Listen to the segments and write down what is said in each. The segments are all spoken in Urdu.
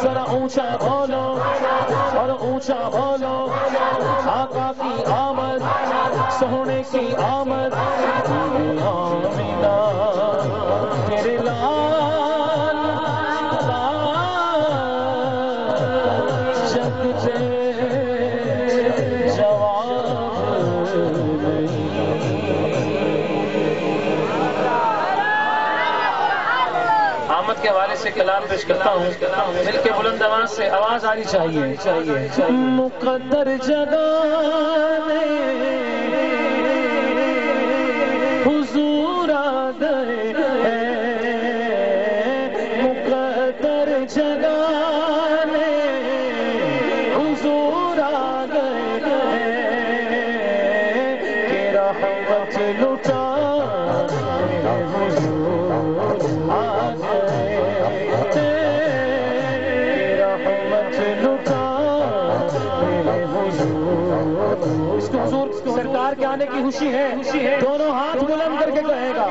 ذرا اونچا بولو اور اونچا بولو، آقا کی آمد، سونے کی آمد، آمینہ تیرے لال جگ سے آمد کے حوالے سے کلام پیش کرتا ہوں، مل کے بلند آواز سے آواز آنی چاہیے۔ مقدر جگہ میں حضور آ گئے، مقدر جگہ میں حضور آ گئے، کہ رحمت لٹا سرکار کے آنے کی خوشی ہے، دونوں ہاتھ بلند کر کے کہے گا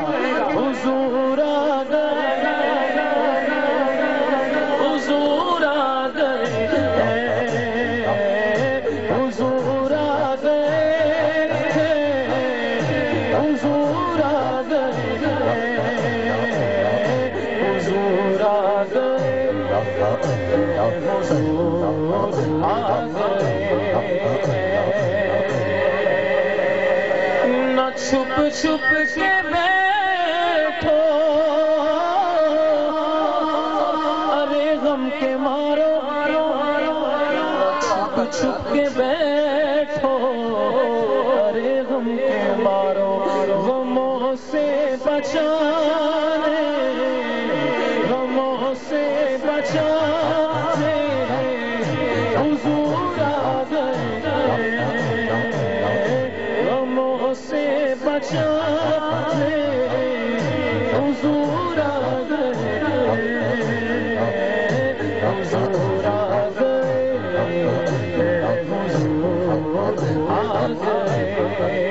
حضور آ گئے، حضور آ گئے، حضور آ گئے، حضور آ گئے، حضور آ گئے، حضور آ گئے۔ چھپ چھپ کے بیٹھو، ارے غم کے مارو، چھپ چھپ کے بیٹھو، ارے غم کے مارو، غموں سے بچانے، غموں سے بچانے حضور آ گئے، بچانے حضور آ گئے، حضور آ گئے، حضور آ گئے۔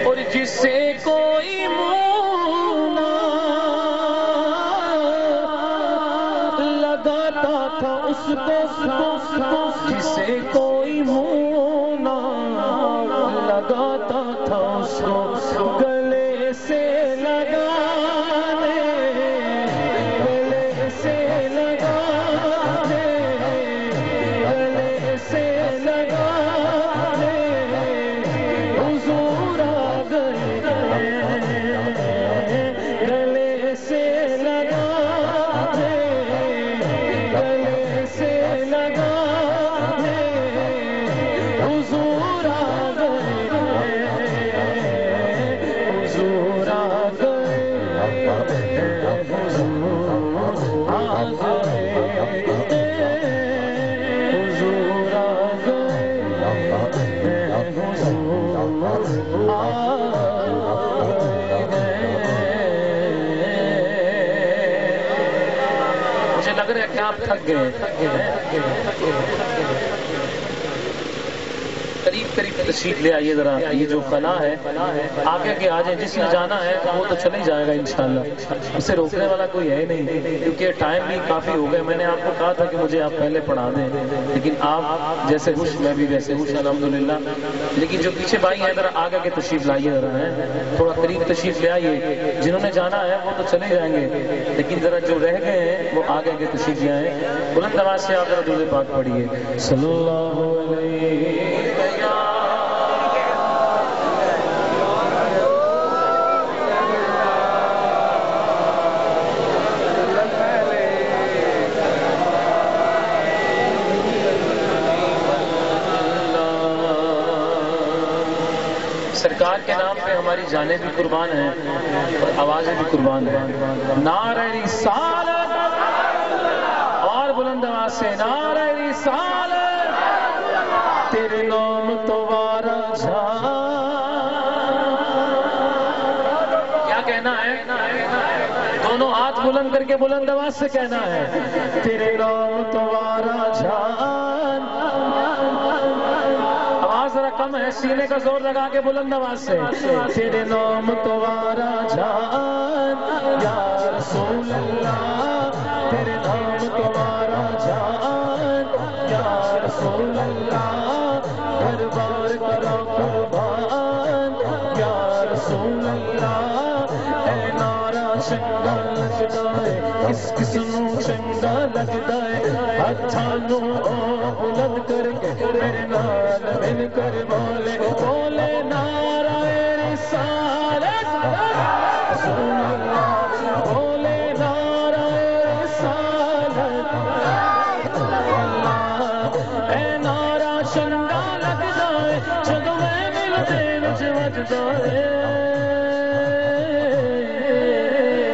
اور جس سے کوئی منہ نہ لگاتا تھا اس کو، جس سے کوئی منہ لگاتا تھا اس کو، گلے سے لگانے، گلے سے لگانے، گلے سے لگانے حضور آ گئے، گلے سے لگانے، گلے سے لگانے حضور آ گئے، حضور آ گئے، حضور آ گئے، حضور آ گئے، حضور آ گئے۔ مجھے لگ رہا ہے کہ آپ تھک گئے، قریب تشریف لے آئیے ذرا، یہ جو فنا ہے آگے کے آ جائیں، جس نے جانا ہے وہ تو چلے جائے گا انشاءاللہ، اسے روکنے والا کوئی ہے نہیں، کیونکہ ٹائم بھی کافی ہو گئے۔ میں نے آپ کو کہا تھا کہ مجھے آپ پہلے پڑھا دیں، لیکن آپ جیسے خوش میں بھی ویسے خوش الحمدللہ۔ لیکن جو پیچھے بھائی ہیں ذرا آگے کے تشریف لائیے، ذرا ہے تھوڑا قریب تشریف لے آئیے، جنہوں نے جانا ہے وہ تو چلے جائیں گے، لیکن ذرا جو رہ گئے ہیں وہ آگے کے تشریف لے آئیں۔ بلند آواز سے آپ ذرا درود پاک پڑھیے، صلی اللہ علیہ سرکار کے نام پہ ہماری جانیں بھی قربان ہیں اور آوازیں بھی قربان ہیں۔ نعرہ رسالت، اور بلند آواز سے نعرہ رسالت، تیرے نام تو وارا جہاں۔ کیا کہنا ہے؟ دونوں ہاتھ بلند کر کے بلند آواز سے کہنا ہے، تیرے نام تو وارا جہان۔ ذرا کم ہے، سینے کا زور لگا کے بلند آواز سے، تیرے نام تو وارا جان یا رسول اللہ کس کس نو چنگا لگدا ہے ہتھاں نو بلند کر کے میرے نال مل کر بولے بولے نعرہ رسالت رسول اللہ بولے نعرہ رسالت اللہ اے نعرہ چنگا لگدا ہے جدوں میں دل دے وچ وجدا ہے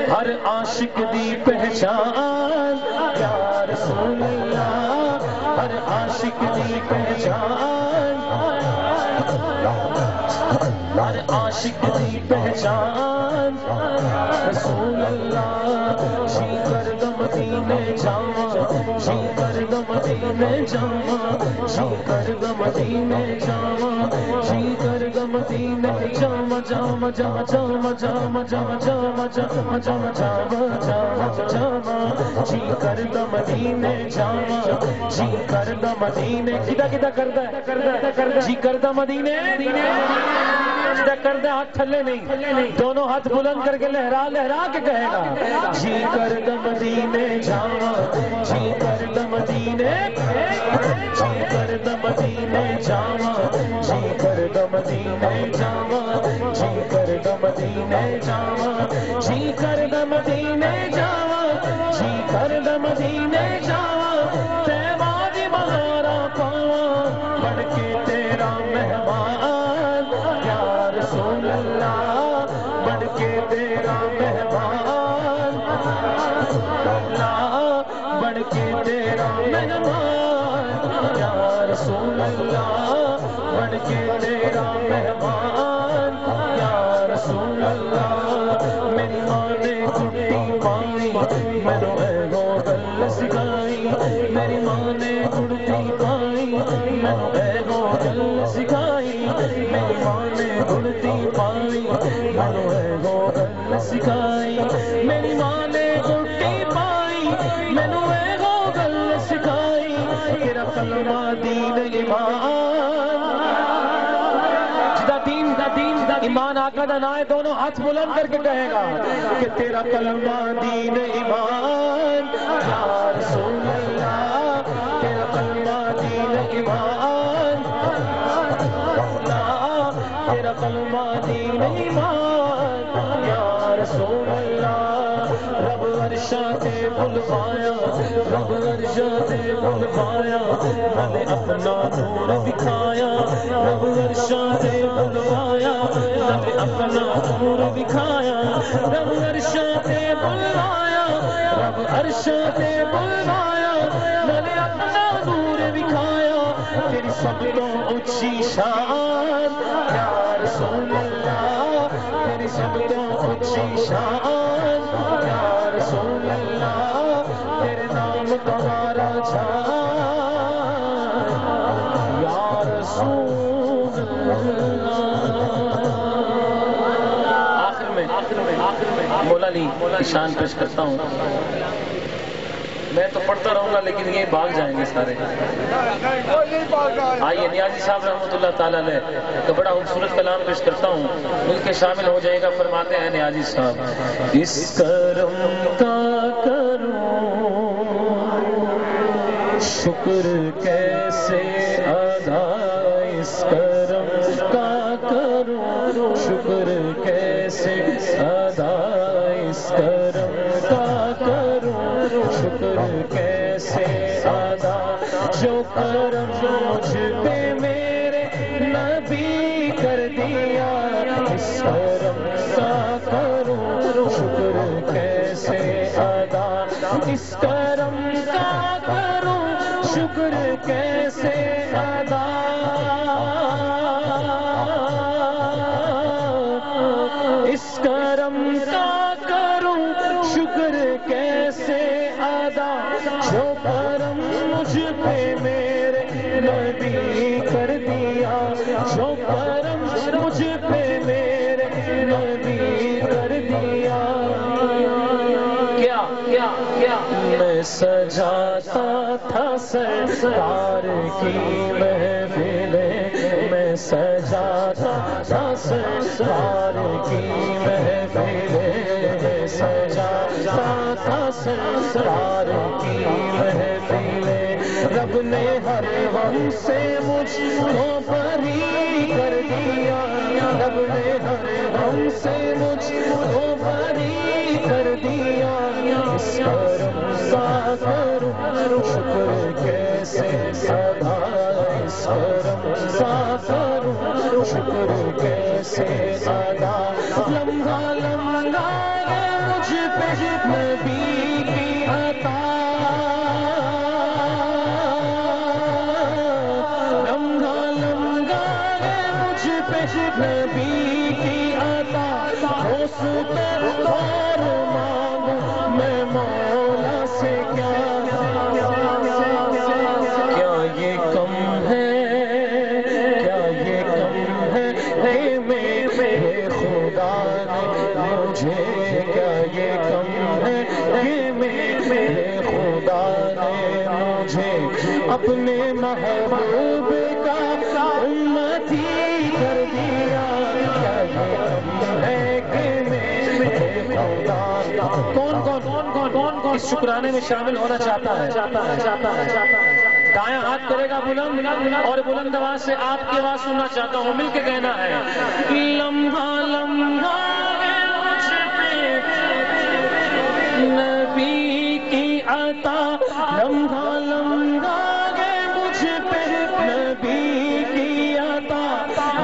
ہر عاشق دی پہچان یا رسول اللہ ہر عاشق دی پہچان ہر عاشق دی پہچان رسول اللہ جی کردہ مدینے جاواں جی کردہ مدینے جاواں جی کردہ مدینے جاواں جی کردہ مدینے جاواں جاواں جاواں جاواں جاواں جاواں جاواں جاواں جاواں جاواں جاواں جاواں جی کردہ مدینے جاواں جی کردہ مدینے کدا کدا کردا ہے جی کردہ مدینے جدا کردہ ہاتھ تھلے نہیں دونوں ہاتھ بلند کر کے لہرا لہرا کے کہے گا جی کردہ مدینے جاواں جی کردہ مدینے جی کردہ مدینے جاواں جی کردہ مدینے جاواں جی کردہ مدینے جاواں جی کردہ مدینے جاواں جی کردہ مدینے جاواں تیوا دی بہاراں پاواں بن کے تیرا مہمان یا رسول اللہ بن کے تیرا مہمان اللہ بن کے تیرا مہمان یا رسول اللہ بن کے تیرا مہمان یا رسول اللہ میری ماں نے کٹی پائی مینوں اے وہ گل سکھائی میری ماں نے کٹی پائی مینوں اے وہ گل سکھائی میری ماں نے کٹی پائی مینوں اے وہ گل سکھائی میری ماں نے کٹی پائی مینوں اے وہ گل سکھائی تیرا کلمہ دین ایمان آقا دا نام ہے دونوں ہاتھ بلند کر کے کہے گا کہ تیرا کلمہ دین ایمان یا رسول اللہ تیرا کلمہ دین ایمان تیرا کلمہ دین ایمان یا رسول اللہ رب عرشاں تے بلوایا رب عرشاں تے بلوایا میں اپنا نور دکھایا رب عرشاں تے بلوایا میں اپنا نور دکھایا رب عرشاں تے بلوایا رب عرشاں تے بلوایا میں اپنا نور دکھایا تیری سب تو اونچی شان یا رسول اللہ تیری سب تو اونچی شان یا رسول اللہ تیرے نام تمہارا جان یا رسول اللہ آخر میں مولا علی کی شان پیش کرتا ہوں میں تو پڑھتا رہوں گا لیکن یہ بھاگ جائیں گے سارے آئیے نیازی صاحب رحمۃ اللہ تعالیٰ علیہ تو بڑا خوبصورت کلام پیش کرتا ہوں مل کے شامل ہو جائے گا فرماتے ہیں نیازی صاحب اس کرم کا کروں شکر کیسے ادا اس کرم کا کروں شکر کیسے ادا اس کرم کا کروں شکر کیسے ادا جو کرم مجھ پہ میرے نبی کر دیا اس کرم کا کروں شکر کیسے ادا اس کرم کا کروں شکر کیسے ادا اس کرم کا کروں شکر کیسے ادا جو کرم مجھ پہ میرے نبی کر دیا جو کرم مجھ پہ میرے نبی کر دیا کیا میں سجاتا تھا سرکار کی محفلیں میں سجاتا تھا سرکار کی محفلیں میں سجاتا تھا سرکار کی محفل، رب نے ہر غم سے مجھ کو بری کر دیا، رب نے ہر غم سے مجھ کو بری کر دیا، اس کرم سا کروں شکر کیسے ادا، اس کرم سا کروں شکر کیسے ادا، لمحہ لمحہ مجھ پہ نبی کی عطا، لمحہ لمحہ مجھ پہ نبی کی عطا، دوست اور مانگوں میں مولا سے کیا یہ کم ہے، کیا یہ کم ہے کہ میرے خدا نے مجھے، کیا یہ کم ہے کہ میرے خدا نے مجھے اپنے محبوب کا امتی کر دیا، کیا یہ کم ہے کہ میرے خدا، کون اس شکرانے میں شامل ہونا چاہتا ہے؟ دائیں ہاتھ کرے گا بلند، اور بلند آواز سے آپ کی آواز سننا چاہتا ہوں، مل کے کہنا ہے، لمحہ لمحہ مجھ پہ نبی کی عطا، لمحہ لمحہ مجھ پہ نبی کی عطا،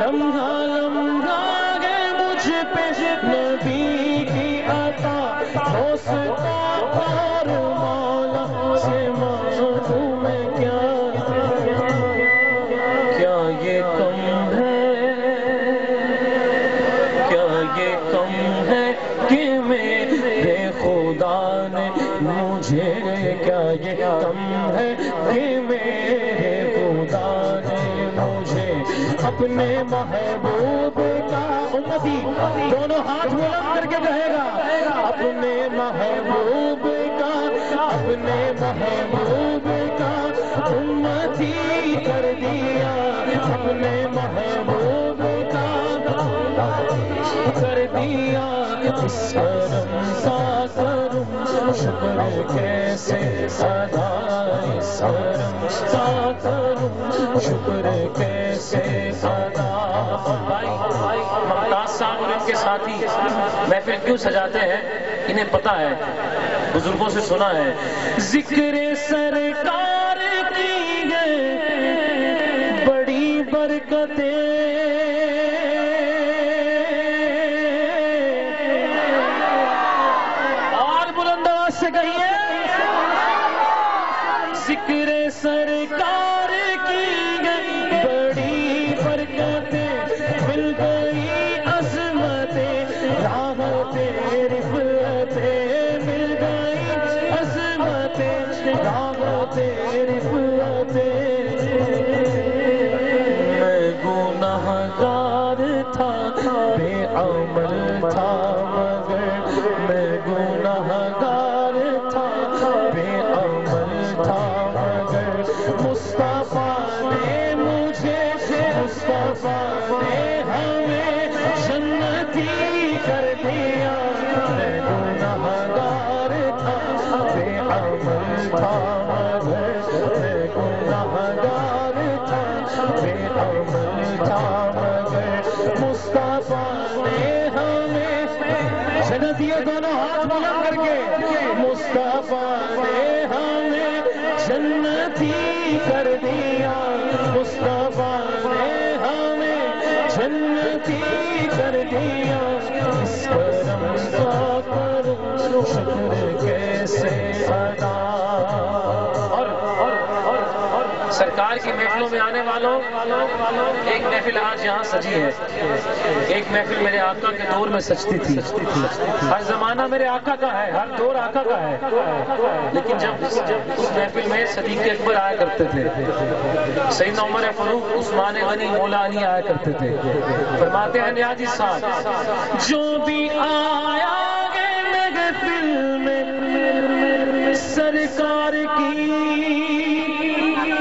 لمحہ لمحہ مجھ پہ نبی کی عطا، دوست اور مولا سے مانگوں میں کیا یہ کم ہے، کیا یہ کم ہے کہ میرے خدا نے مجھے، کیا یہ کم ہے کہ میرے خدا نے مجھے اپنے محبوب کا امتی، دونوں ہاتھ بلند کر کے کہے گا، اپنے محبوب کا، اپنے محبوب کا امتی کر دیا، اپنے محبوب کا کر دیا، اس کرم سا کروں شکر کیسے ادا، اس کرم سا کروں شکر کیسے ادا۔ ممتاز صاحب اور ان کے ساتھی محفل کیوں سجاتے ہیں انہیں پتا ہے، بزرگوں سے سنا ہے، ذکر سرکار کی ہے بڑی برکتیں، اور بلند آواز سے کہیے، ذکر سرکار کی ہے بڑی برکتیں، مل گئی عظمتیں راحتیں رفعتیں، مل گئی عظمتیں راحتیں رفعتیں، میں گنہگار تھا بے عمل تھا مگر، میں گنہگار تھا بے عمل تھا مگر، مصطفیٰ نے مجھے، مصطفیٰ نے ہمیں جنتی کر دیا، میں گنہگار تھا بے عمل تھا مگر، میں گنہگار تھا بے عمل تھا مگر، مصطفیٰ نے ہمیں جنتی، دونوں ہاتھ بلند کر کے، مصطفیٰ نے ہمیں جنتی کر دیا، مصطفیٰ نے ہمیں جنتی کر دیا، اس کرم سا کروں شکر کیسے ادا۔ سرکار کی محفلوں میں آنے والوں، ایک محفل آج یہاں سجی ہے، ایک محفل میرے آقا کے دور میں سجتی تھی، ہر زمانہ میرے آقا کا ہے، ہر دور آقا کا ہے، لیکن جب اس محفل میں صدیق اکبر آیا کرتے تھے، سیدنا عمر فاروق، عثمان غنی، مولا علی آیا کرتے تھے، فرماتے ہیں نیازی صاحب، جو بھی آیا گے محفل میں سرکار کی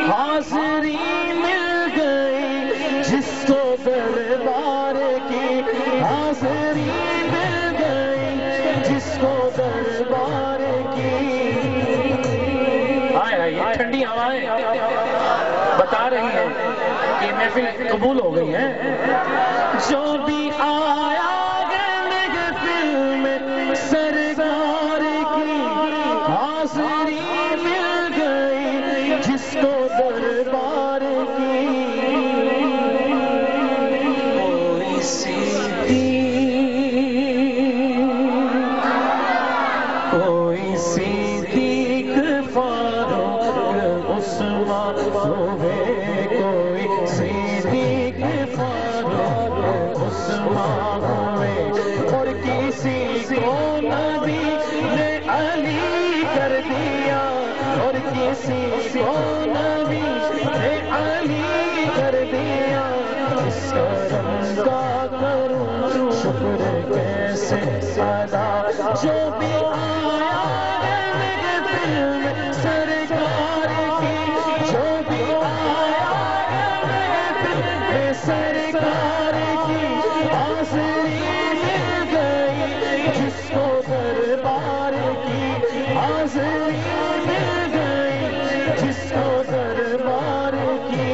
حاضری مل گئی، جس کو دربار کی حاضری مل گئی، جس کو دربار یہ ٹھنڈی ہوائیں بتا رہی ہیں کہ محفل قبول ہو گئی ہے. جو بھی آیا محفل میں سرکار کی حاضری مل گئی, جس کو دربار کی کوئی صدیق فاروق عثمان ہوئے, کوئی صدیق فاروق عثمان ہوئے, اور کسی کو نبی نے علی کر دیا, اور کسی کو نبی نے علی کر دیا. اس کرم کا کروں شکر کیسے ادا, جو بھی آیا سرکار کی, جو بھی آیا سرکار کی حاضری مل گئی, جس کو دربار کی حاضری مل گئی, جس کو دربار کی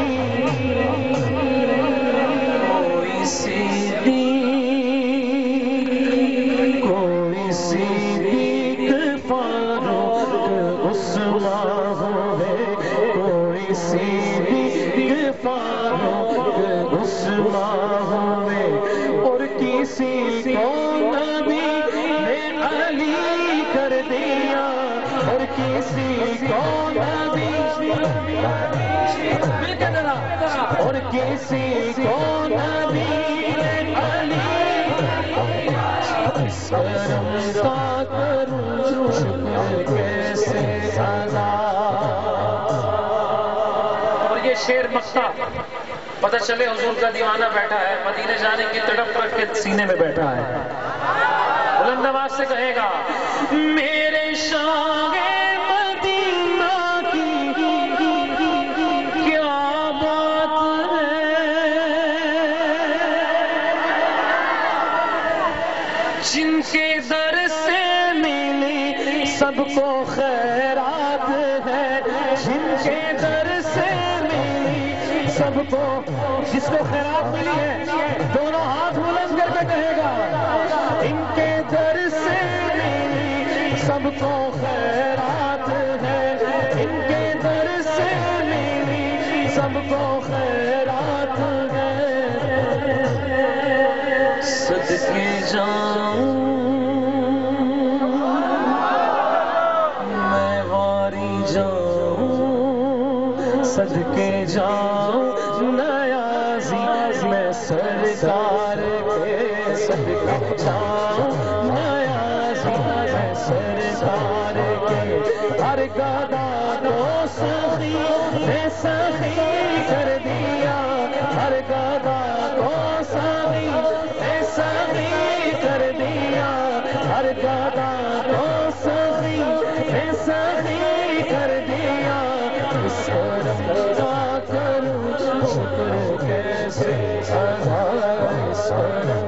کوئی صدیق فاروق عثمان ہوئے, کوئی صدیق فاروق عثمان ہوئے, اور کسی کو نبی نے علی کر دیا, اور کسی کو نبی مل کے ذرا, اور کسی کو نبی نے علی کرم کا کروں شکر کیسے ادا. اور یہ شعر مقطع پتہ چلے حضور کا دیوانہ بیٹھا ہے, مدینے جانے کی تڑپ رکھ کے سینے میں بیٹھا ہے, بلند آواز سے کہے گا میرے شاہ مدینہ کی کیا بات ہے, جن کے در سے ملی سب کو خیرات ہے, جن کے در سے ملی سب کو, جس کو خیرات ملی ہے دونوں ہاتھ بلند کر کے کہے گا, ان کے در سے ملی سب کو خیرات ہے, ان کے در سے ملی سب کو خیرات ہے. صدقے جاؤں میں واری جاؤں, صدقے جاؤں نیازی میں سرکار کے, صدقے جاؤں نیازی میں سرکار کے, ہر گدا کو سخی نے سخی کر دیا, ہر گدا کو سخی نے سخی کر دیا, ہر گدا کو سخی نے سخی کر دیا. اس کرم کا کروں شکر کیسے ادا, اس کرم